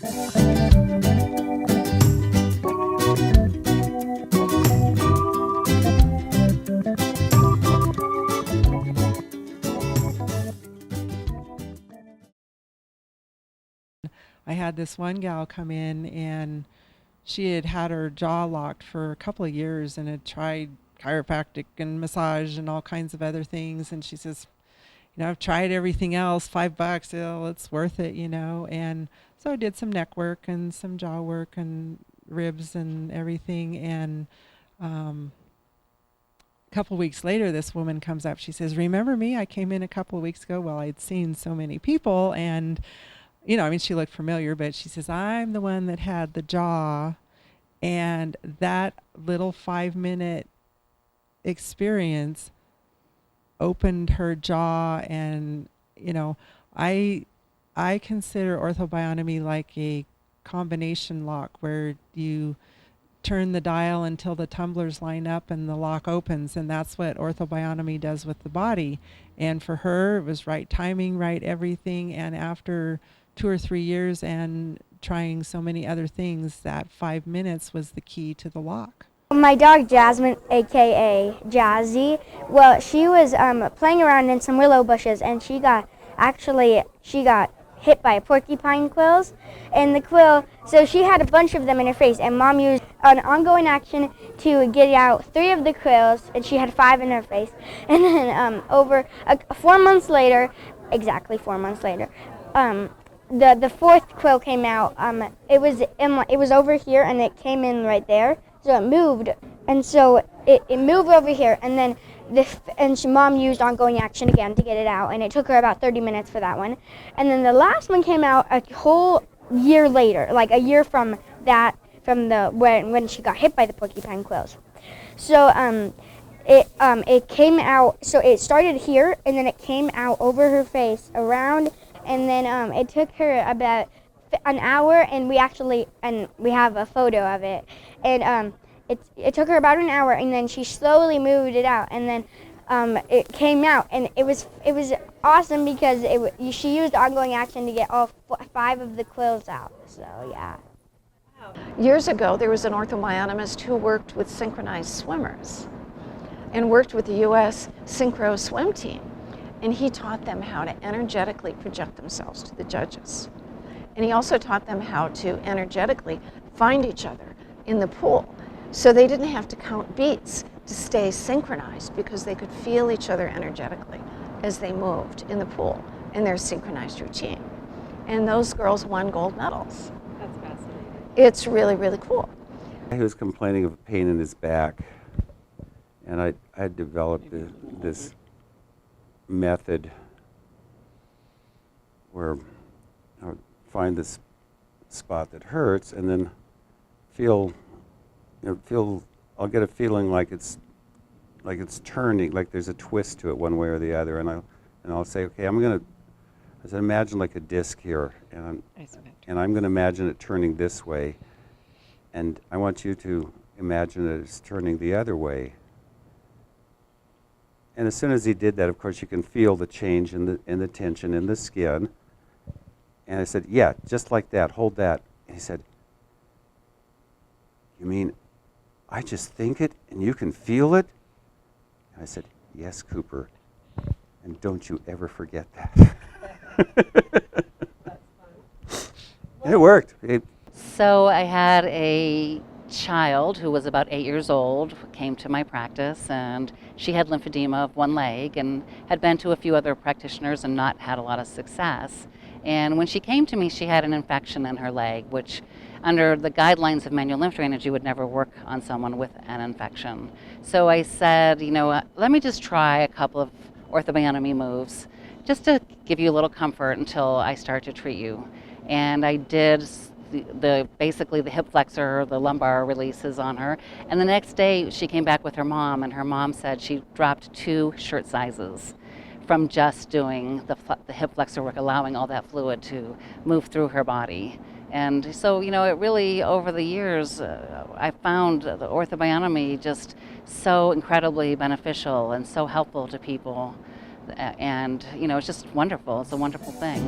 I had this one gal come in and she had had her jaw locked for a couple of years and had tried chiropractic and massage and all kinds of other things. And she says, I've tried everything else, $5, it's worth it, And so I did some neck work and some jaw work and ribs and everything. And a couple weeks later, this woman comes up. She says, remember me? I came in a couple of weeks ago. Well, I'd seen so many people and she looked familiar, but she says, I'm the one that had the jaw, and that little 5-minute experience opened her jaw. And, I consider Ortho-Bionomy like a combination lock where you turn the dial until the tumblers line up and the lock opens, and that's what Ortho-Bionomy does with the body. And for her, it was right timing, right everything, and after 2 or 3 years and trying so many other things, that 5 minutes was the key to the lock. My dog Jasmine, aka Jazzy, well, she was playing around in some willow bushes, and she got hit by a porcupine quills, and the quill, so she had a bunch of them in her face, and Mom used an ongoing action to get out 3 of the quills, and she had 5 in her face. And then over 4 months later, exactly 4 months later, the 4th quill came out. It was over here, and it came in right there. So it moved, and so it moved over here, and then Mom used ongoing action again to get it out, and it took her about 30 minutes for that one. And then the last one came out a whole year later, like a year from that, when she got hit by the porcupine quills. So it came out. So it started here, and then it came out over her face, around, and then it took her about an hour, and we have a photo of it, and it took her about an hour, and then she slowly moved it out, and then it came out, and it was awesome because she used ongoing action to get all 5 of the quills out. So yeah. Years ago, there was an orthobionomist who worked with synchronized swimmers and worked with the U.S. synchro swim team, and he taught them how to energetically project themselves to the judges. And he also taught them how to energetically find each other in the pool. So they didn't have to count beats to stay synchronized because they could feel each other energetically as they moved in the pool in their synchronized routine. And those girls won gold medals. That's fascinating. It's really, really cool. He was complaining of pain in his back, and I developed this method where I would find this spot that hurts, and then I'll get a feeling like it's turning, like there's a twist to it one way or the other, and I'll say, okay, I said, imagine like a disc here, and I'm going to imagine it turning this way, and I want you to imagine that it's turning the other way. And as soon as he did that, of course, you can feel the change in the tension in the skin. And I said, yeah, just like that, hold that. And he said, you mean I just think it and you can feel it? And I said, yes, Cooper, and don't you ever forget that. And it worked. So I had a child who was about 8 years old, came to my practice, and she had lymphedema of one leg and had been to a few other practitioners and not had a lot of success. And when she came to me, she had an infection in her leg, which under the guidelines of manual lymph drainage, you would never work on someone with an infection. So I said, let me just try a couple of Ortho-Bionomy moves just to give you a little comfort until I start to treat you. And I did basically the hip flexor, the lumbar releases on her. And the next day she came back with her mom, and her mom said she dropped 2 shirt sizes from just doing the hip flexor work, allowing all that fluid to move through her body. And so, it really, over the years, I found the Ortho-Bionomy just so incredibly beneficial and so helpful to people. And, it's just wonderful. It's a wonderful thing.